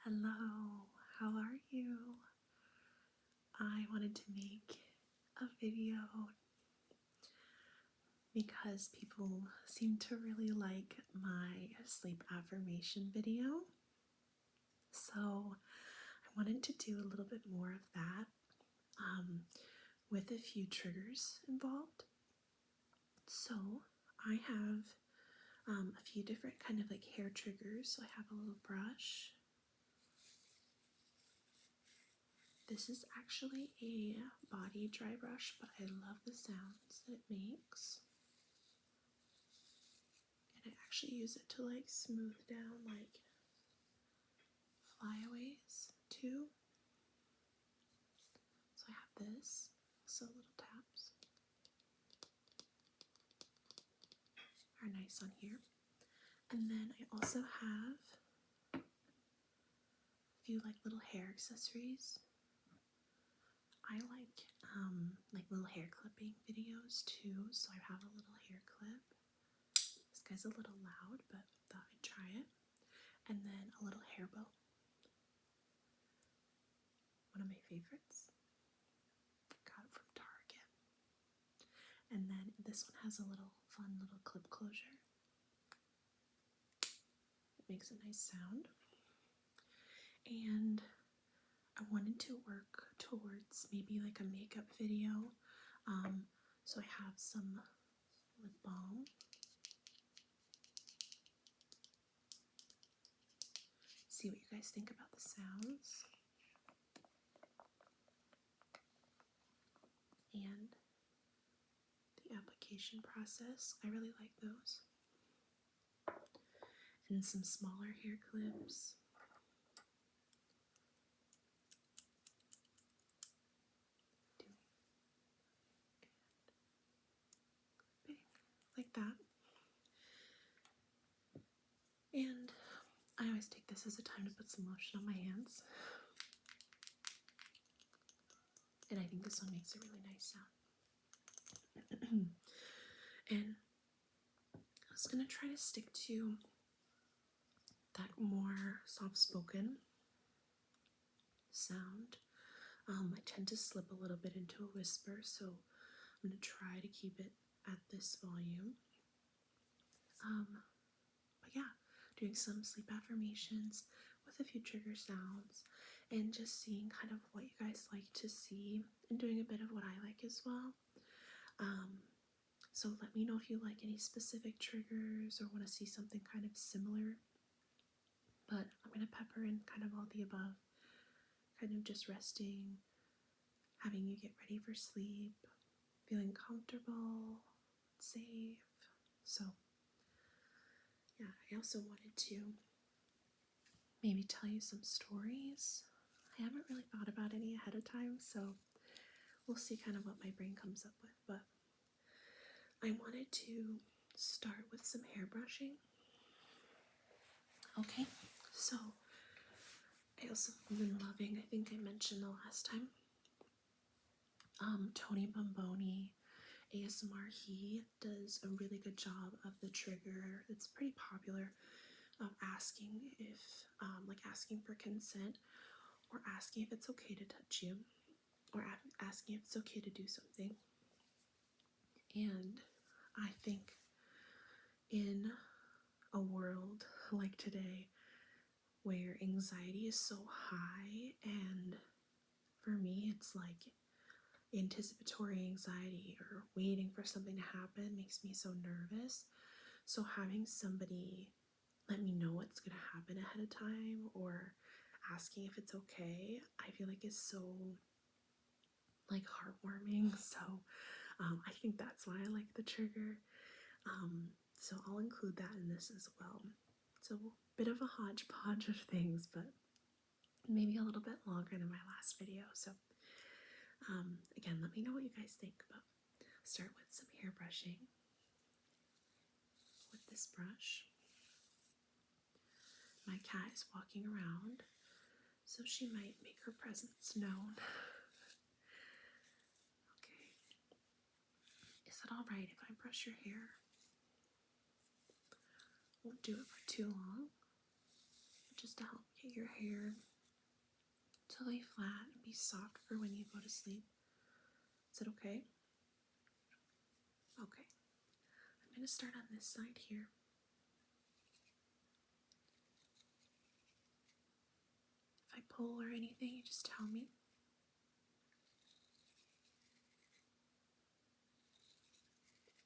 Hello, how are you? I wanted to make a video because people seem to really like my sleep affirmation video. So I wanted to do a little bit more of that with a few triggers involved. So I have a few different kind of like hair triggers. So I have a little brush. This is actually a body dry brush, but I love the sounds that it makes. And I actually use it to like smooth down like flyaways too. So I have this, so little taps are nice on here. And then I also have a few like little hair accessories. I like little hair clipping videos too, so I have a little hair clip. This guy's a little loud, but thought I'd try it. And then a little hair bow. One of my favorites. Got it from Target. And then this one has a little fun little clip closure. It makes a nice sound. And I wanted to work towards maybe like a makeup video. So I have some lip balm. See what you guys think about the sounds. And the application process. I really like those. And some smaller hair clips. Like that. And I always take this as a time to put some lotion on my hands. And I think this one makes a really nice sound. And I was going to try to stick to that more soft-spoken sound. I tend to slip a little bit into a whisper, so I'm going to try to keep it at this volume. But yeah, doing some sleep affirmations with a few trigger sounds and just seeing kind of what you guys like to see and doing a bit of what I like as well. So let me know if you like any specific triggers or want to see something kind of similar. But I'm going to pepper in kind of all the above, kind of just resting, having you get ready for sleep, feeling comfortable, safe. So yeah, I also wanted to maybe tell you some stories. I haven't really thought about any ahead of time, so we'll see kind of what my brain comes up with. But I wanted to start with some hair brushing. Okay, so I also have been loving, I think I mentioned the last time, Tony Bomboni ASMR. He does a really good job of the trigger. It's pretty popular of asking if, asking for consent or asking if it's okay to touch you or asking if it's okay to do something. And I think in a world like today where anxiety is so high, and for me it's like anticipatory anxiety or waiting for something to happen makes me so nervous. So having somebody let me know what's going to happen ahead of time or asking if it's okay, I feel like is so like heartwarming. So I think that's why I like the trigger. So I'll include that in this as well. So a bit of a hodgepodge of things, but maybe a little bit longer than my last video. So again, let me know what you guys think. But I'll start with some hair brushing with this brush. My cat is walking around, so she might make her presence known. Okay. Is it alright if I brush your hair? Won't do it for too long. just to help get your hair to lay flat and be soft for when you go to sleep. Is it okay? Okay. I'm going to start on this side here. If I pull or anything, you just tell me.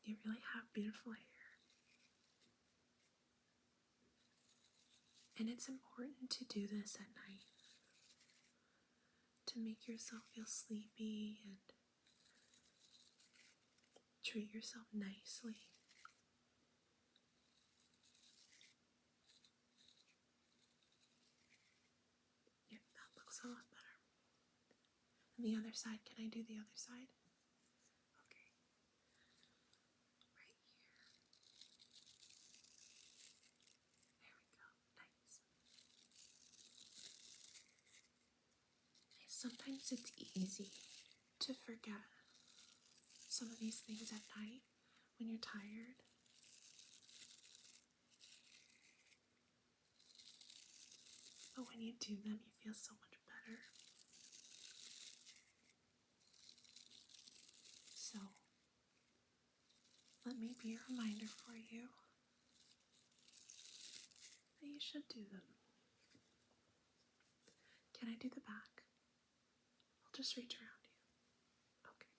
You really have beautiful hair. And it's important to do this at night to make yourself feel sleepy and treat yourself nicely. Yeah, that looks a lot better. And the other side, can I do the other side? Okay. Right here. There we go. Nice. Sometimes it's easy to forget some of these things at night when you're tired. But when you do them, you feel so much better. So, let me be a reminder for you that you should do them. Can I do the back? I'll just reach around you. Okay.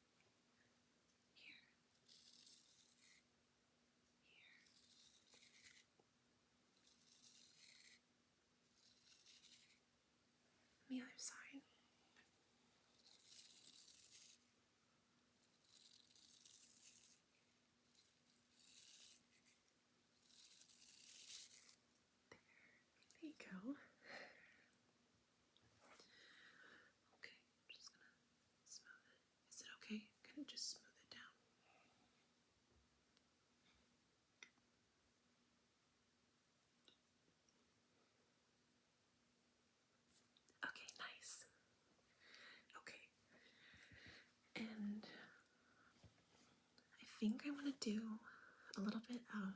Here. Here. The other side. There you go. Okay, I'm just gonna smooth it. Is it okay? Can I just smooth it down? Okay, nice. Okay. And I think I want to do a little bit of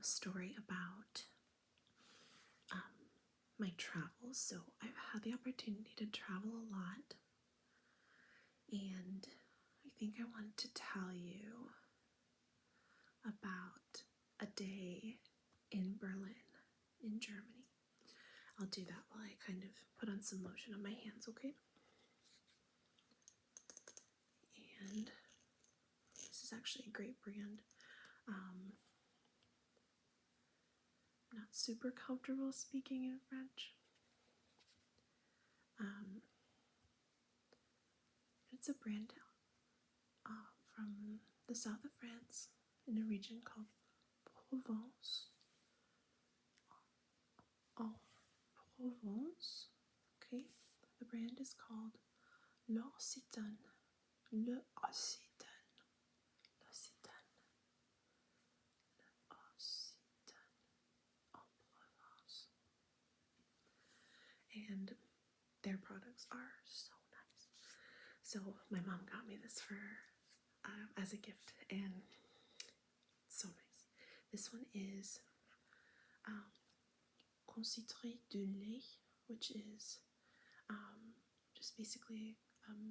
story about my travels. So I've had the opportunity to travel a lot, and I think I wanted to tell you about a day in Berlin, in Germany. I'll do that while I kind of put on some lotion on my hands, okay? And this is actually a great brand. I'm not super comfortable speaking in French. It's a brand from the south of France in a region called Provence. Provence. Okay, the brand is called L'Occitane. L'Occitane. L'Occitane. L'Occitane. En Provence. And their products are so nice. So my mom got me this for as a gift, and it's so nice. This one is concentré de lait, which is just basically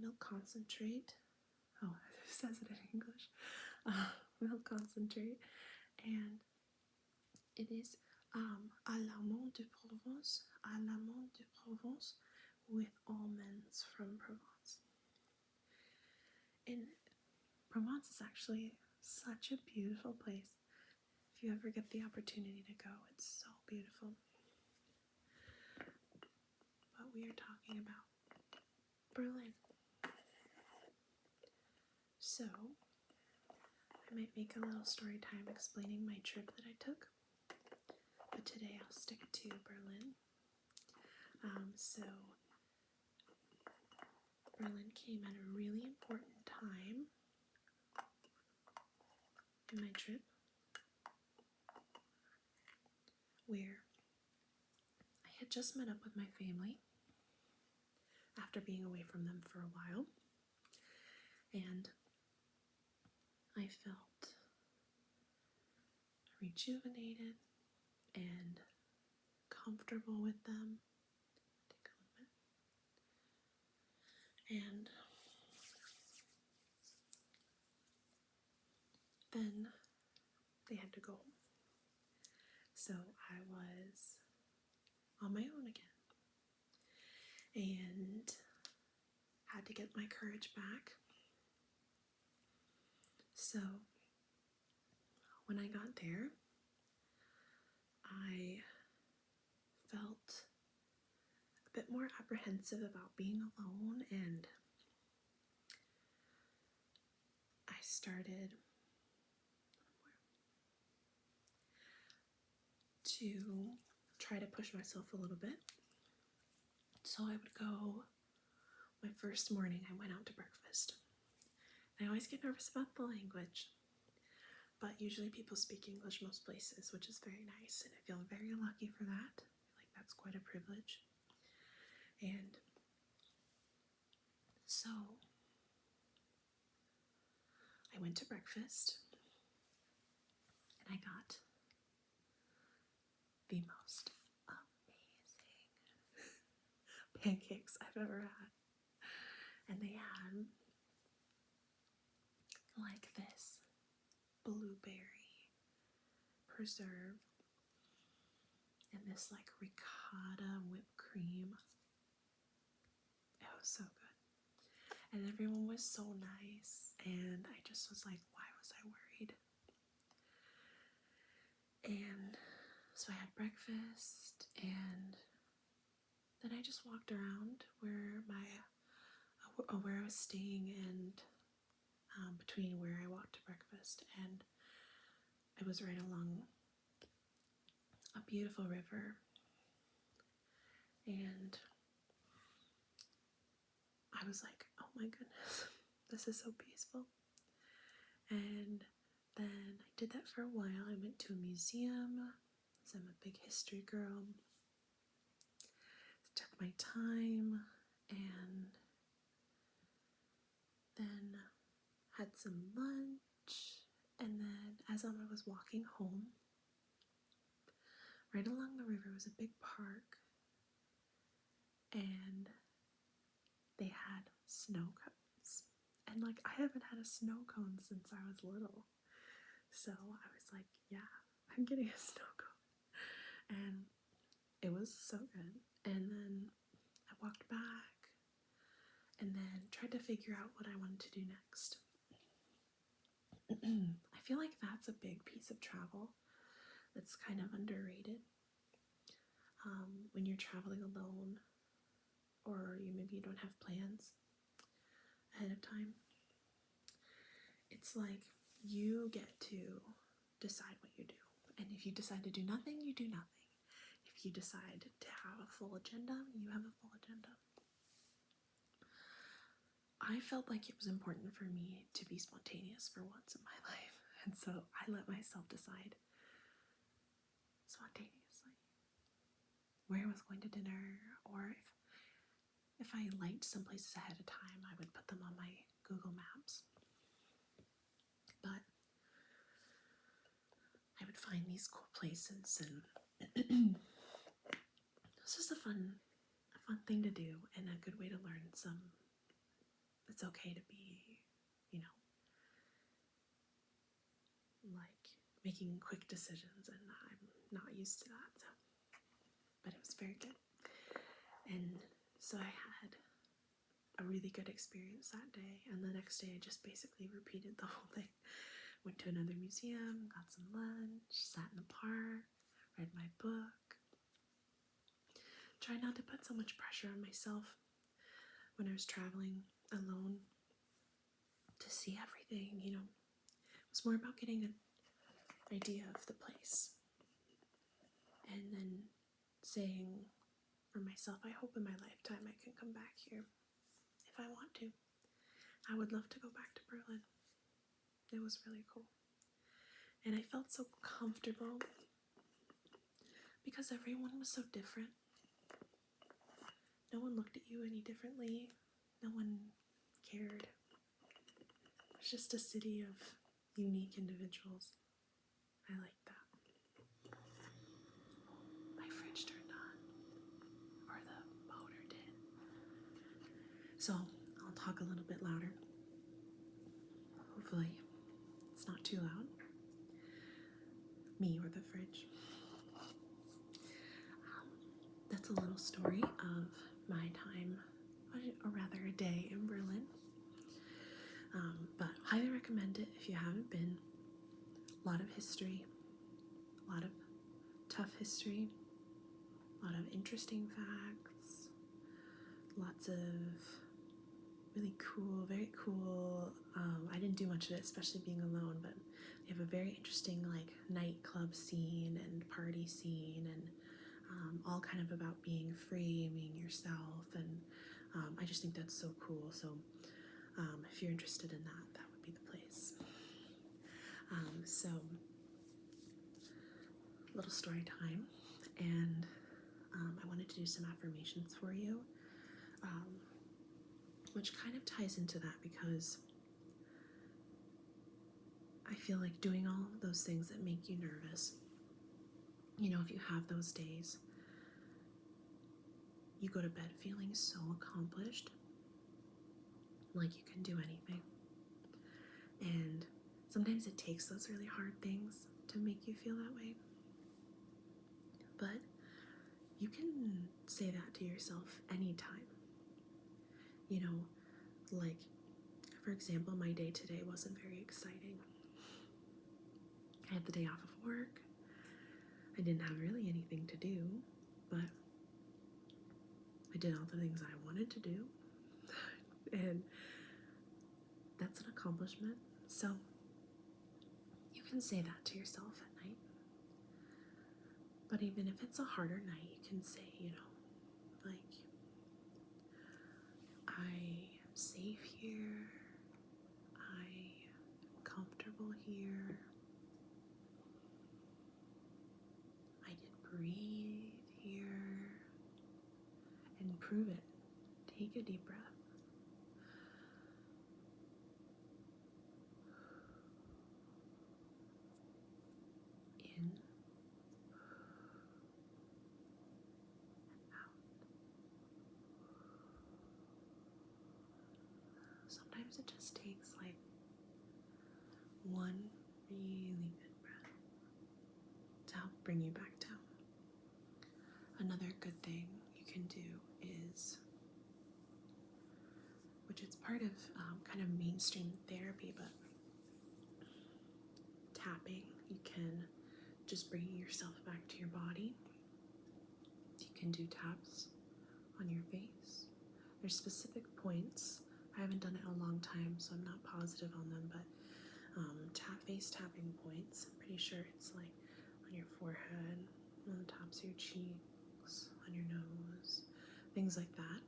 milk concentrate. Oh, it says it in English. Milk concentrate, and it is à l'amande de Provence, with almonds from Provence. And Provence is actually such a beautiful place. If you ever get the opportunity to go, it's so beautiful. But we are talking about Berlin. So, I might make a little story time explaining my trip that I took. But today I'll stick to Berlin. So, Berlin came at a really important time in my trip, where I had just met up with my family after being away from them for a while, and I felt rejuvenated and comfortable with them. Take a little bit. And then they had to go home. So I was on my own again and had to get my courage back. So when I got there, I felt a bit more apprehensive about being alone, and I started to try to push myself a little bit. So I would go, my first morning I went out to breakfast. I always get nervous about the language, but usually people speak English most places, which is very nice, and I feel very lucky for that. I feel like that's quite a privilege. And so I went to breakfast, and I got the most amazing pancakes I've ever had. And they had like this blueberry preserve and this like ricotta whipped cream. It was so good. And everyone was so nice, and I just was like, why was I worried? And so I had breakfast, and then I just walked around where I was staying, and between where I walked to breakfast, and I was right along a beautiful river, and I was like, oh my goodness, this is so peaceful. And then I did that for a while. I went to a museum, because I'm a big history girl. Took my time, and then had some lunch, and then as I was walking home, right along the river was a big park, and they had snow cones. And like, I haven't had a snow cone since I was little. So I was like, yeah, I'm getting a snow cone. And it was so good. And then I walked back and then tried to figure out what I wanted to do next. I feel like that's a big piece of travel that's kind of underrated. When you're traveling alone, or maybe you don't have plans ahead of time, it's like you get to decide what you do. And if you decide to do nothing, you do nothing. If you decide to have a full agenda, you have a full agenda. I felt like it was important for me to be spontaneous for once in my life. And so I let myself decide spontaneously where I was going to dinner, or if I liked some places ahead of time, I would put them on my Google Maps. But I would find these cool places, and it's just a fun thing to do, and a good way to learn some. It's okay to be, like making quick decisions, and I'm not used to that. So, but it was very good, and so I had a really good experience that day, and the next day I just basically repeated the whole thing. Went to another museum, got some lunch, sat in the park, read my book. Try not to put so much pressure on myself when I was traveling alone to see everything, It was more about getting an idea of the place and then saying for myself, I hope in my lifetime I can come back here if I want to. I would love to go back to Berlin. It was really cool. And I felt so comfortable because everyone was so different. No one looked at you any differently. No one cared. It was just a city of unique individuals. I like that. My fridge turned So I'll talk a little bit louder. Hopefully it's not too loud. Me or the fridge. That's a little story of my time, or rather a day in Berlin. But highly recommend it if you haven't been. A lot of history, a lot of tough history, a lot of interesting facts, lots of really cool, very cool. I didn't do much of it, especially being alone, but they have a very interesting like nightclub scene and party scene, and all kind of about being free, being yourself, and I just think that's so cool. So if you're interested in that, that would be the place. So little story time, and I wanted to do some affirmations for you, which kind of ties into that because I feel like doing all those things that make you nervous, you know, if you have those days, you go to bed feeling so accomplished, like you can do anything. And sometimes it takes those really hard things to make you feel that way. But you can say that to yourself anytime. You know, like, for example, my day today wasn't very exciting. I had the day off of work. I didn't have really anything to do, but I did all the things I wanted to do. And that's an accomplishment. So you can say that to yourself at night. But even if it's a harder night, you can say, you know, like, I am safe here. I am comfortable here. I can breathe here. And prove it. Take a deep breath. In. Sometimes it just takes like one really good breath to help bring you back down. Another good thing you can do is, which is part of kind of mainstream therapy, but tapping. You can just bring yourself back to your body. You can do taps on your face. There's specific points. I haven't done it in a long time, so I'm not positive on them, but face tapping points. I'm pretty sure it's like on your forehead, on the tops of your cheeks, on your nose, things like that.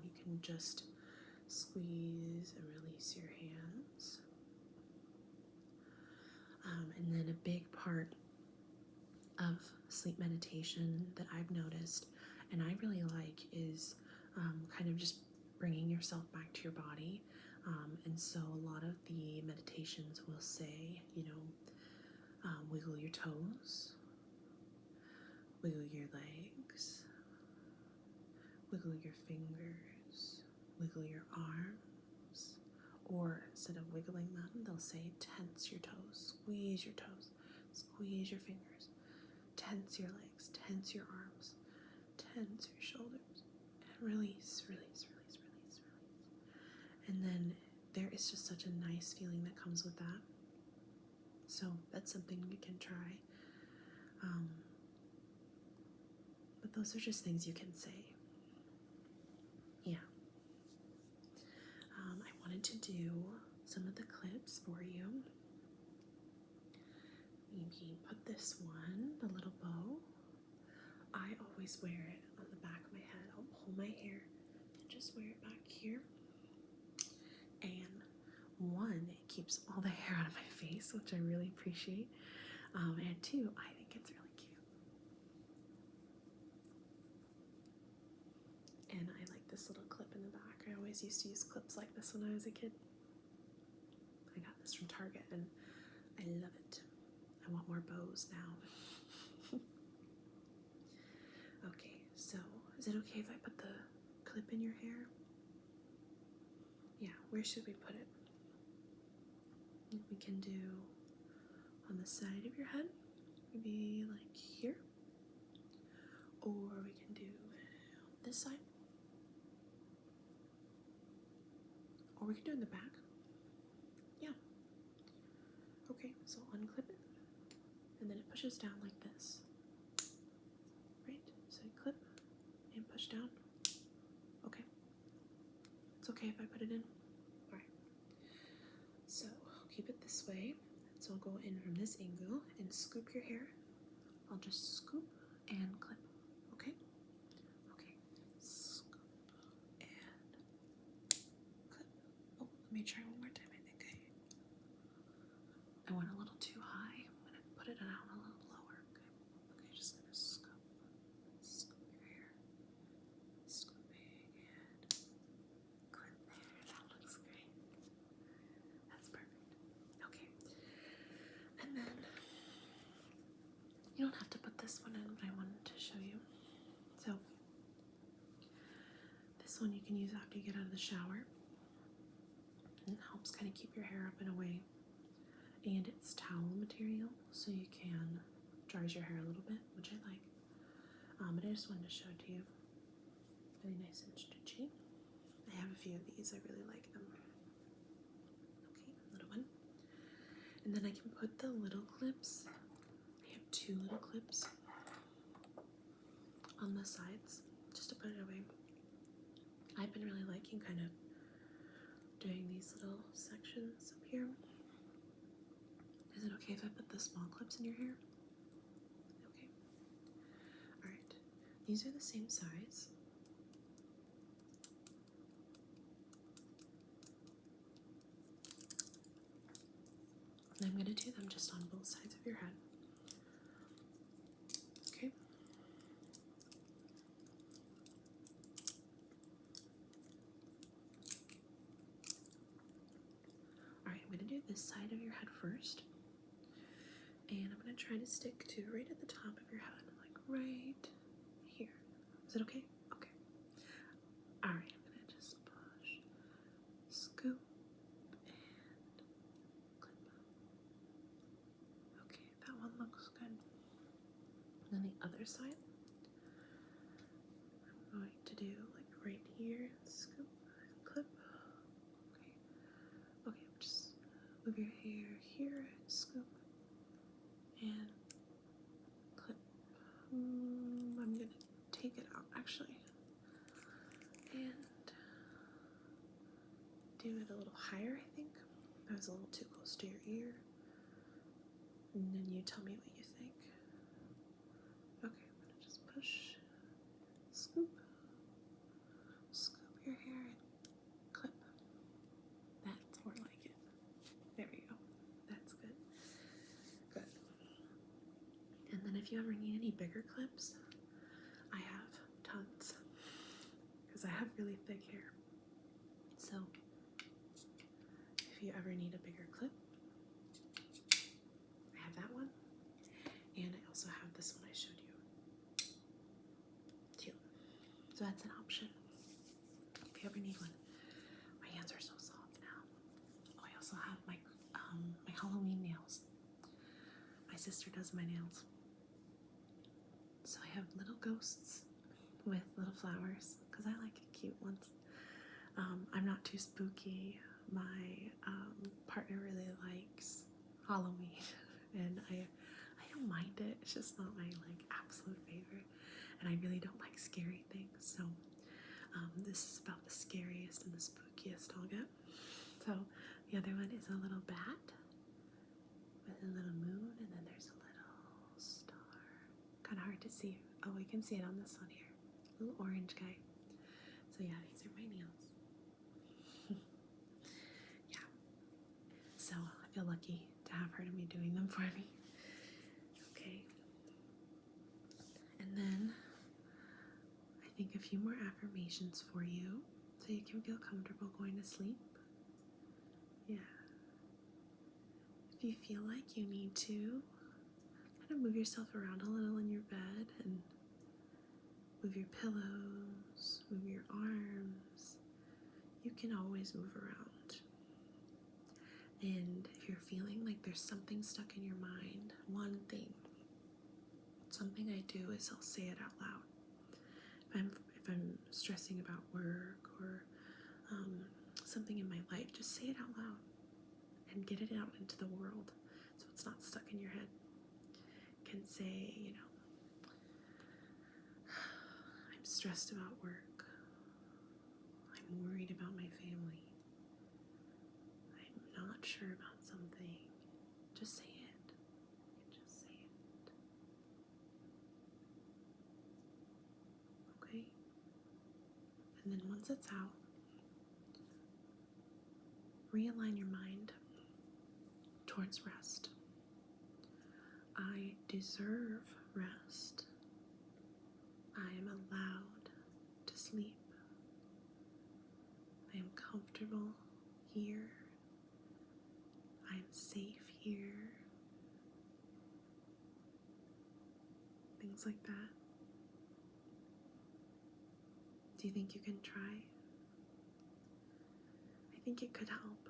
You can just squeeze and release your hands. And then a big part of sleep meditation that I've noticed and I really like is kind of just bringing yourself back to your body. And so a lot of the meditations will say, you know, wiggle your toes, wiggle your legs, wiggle your fingers, wiggle your arms, or instead of wiggling them, they'll say tense your toes, squeeze your toes, squeeze your fingers, tense your legs, tense your arms, tense your shoulders, and release, release, release, release, release. And then there is just such a nice feeling that comes with that. So that's something you can try. But those are just things you can say. Yeah. I wanted to do some of the clips for you. Maybe put this one, the little bow. I always wear it on the back of my head. I'll pull my hair and just wear it back here. And one, it keeps all the hair out of my face, which I really appreciate. And two, I think it's really cute. And I like this little clip in the back. I always used to use clips like this when I was a kid. I got this from Target and I love it. I want more bows now. Okay, so is it okay if I put the clip in your hair? Yeah, where should we put it? We can do on the side of your head, maybe like here, or we can do this side, or we can do it in the back. Yeah. Okay, so unclip it, and then it pushes down like this. Right? So you clip and push down. Okay. It's okay if I put it in. Alright. So I'll keep it this way. So I'll go in from this angle and scoop your hair. I'll just scoop and clip. Okay? Okay. Scoop and clip. Oh, let me try one more time. I think I went a little too high. I'm gonna put it down a little lower. Okay. Okay, just gonna scoop. Scoop your hair. Scooping and clip there. That looks great. That's perfect. Okay. And then you don't have to put this one in, but I wanted to show you. So this one you can use after you get out of the shower. And it helps kind of keep your hair up in a way. And it's towel material, so you can dries your hair a little bit, which I like. But I just wanted to show it to you. Really nice and stretchy. I have a few of these. I really like them. Okay, little one. And then I can put the little clips. I have 2 little clips on the sides, just to put it away. I've been really liking kind of doing these little sections up here. Is it okay if I put the small clips in your hair? Okay. Alright. These are the same size. And I'm going to do them just on both sides of your head. Okay. Alright, I'm going to do this side of your head first. And I'm going to try to stick to right at the top of your head, like right here. Is it okay? Okay. Alright, I'm going to just push, scoop, and clip. Okay, that one looks good. And then the other side, I'm going to do like right here, scoop, and clip. Okay. Okay, just move your hair here, scoop, and clip. I'm going to take it out actually and do it a little higher, I think. That was a little too close to your ear. And then you tell me what you think. Okay, I'm going to just push, scoop, scoop your hair and clip. That's more like it. There we go. That's good. Good. And then if you ever need any bigger clips, I have tons. Because I have really thick hair. So if you ever need a bigger clip, I have that one. And I also have this one I showed you too. So that's an option if you ever need one. My hands are so soft now. Oh, I also have my Halloween nails. My sister does my nails. So I have little ghosts with little flowers because I like cute ones. I'm not too spooky. My partner really likes Halloween, and I don't mind it. It's just not my like absolute favorite, and I really don't like scary things. So this is about the scariest and the spookiest I'll get. So the other one is a little bat with a little moon, and then there's a little star. Kind of hard to see. Oh, we can see it on this one here. Little orange guy. So yeah, these are my nails. Yeah. So I feel lucky to have her to be doing them for me. Okay. And then I think a few more affirmations for you so you can feel comfortable going to sleep. Yeah. If you feel like you need to, kind of move yourself around a little in your bed and move your pillows, toes, move your arms. You can always move around. And if you're feeling like there's something stuck in your mind, one thing, something I do is I'll say it out loud. If I'm stressing about work or something in my life, just say it out loud and get it out into the world so it's not stuck in your head. You can say, I'm stressed about work. I'm worried about my family. I'm not sure about something. Just say it. Just say it. Okay? And then once it's out, realign your mind towards rest. I deserve rest. I am allowed to sleep. I am comfortable here. I am safe here. Things like that. Do you think you can try? I think it could help.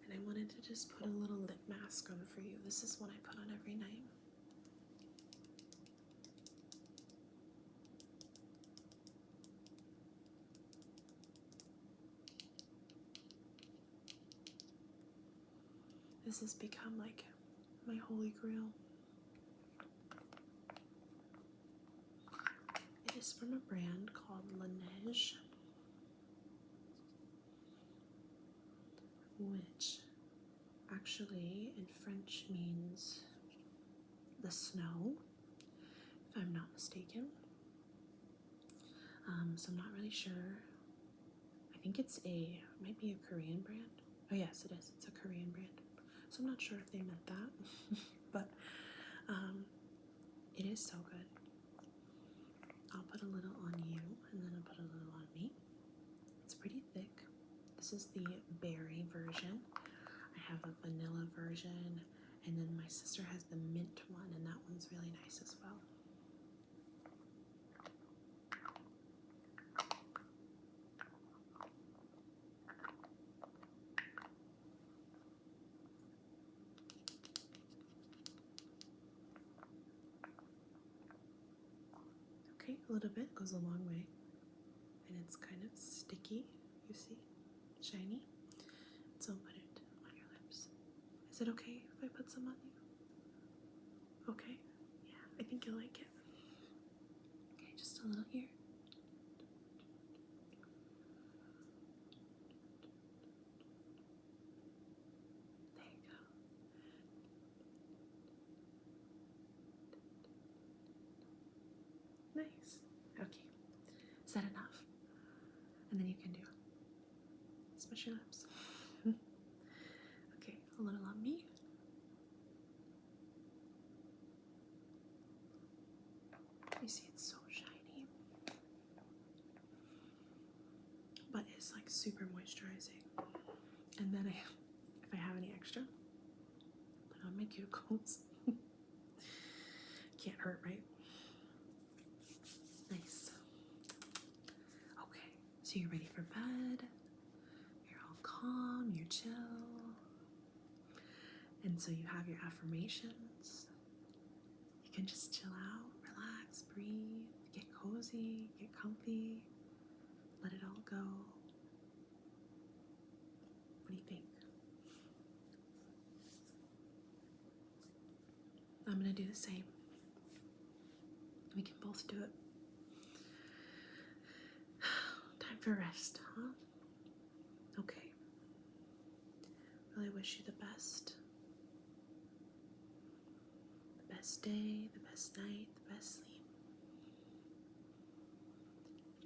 And I wanted to just put a little lip mask on for you. This is one I put on every night. This has become like my holy grail. It is from a brand called Laneige, which actually in French means the snow, if I'm not mistaken. So I'm not really sure. I think might be a Korean brand. Oh yes, it is. It's a Korean brand. So I'm not sure if they meant that, but it is so good. I'll put a little on you, and then I'll put a little on me. It's pretty thick. This is the berry version. I have a vanilla version, and then my sister has the mint one, and that one's really nice as well. Okay, a little bit goes a long way, and it's kind of sticky, you see, shiny. So I'll put it on your lips. Is it okay if I put some on you? Okay, yeah, I think you'll like it. Okay, just a little here. There you go. Nice. Okay, is that enough? And then you can do smush your lips. Okay, a little on me. You see, it's so shiny, but it's like super moisturizing. And then if I have any extra, put it on my cuticles. Can't hurt, right? Nice. Okay, so you're ready for bed. You're all calm, you're chill. And so you have your affirmations. You can just chill out, relax, breathe, get cozy, get comfy, let it all go. What do you think? I'm gonna do the same. We can both do it. Time for rest, huh? Okay. Well, I wish you the best. The best day, the best night, the best sleep.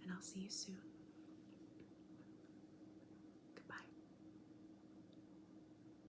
And I'll see you soon.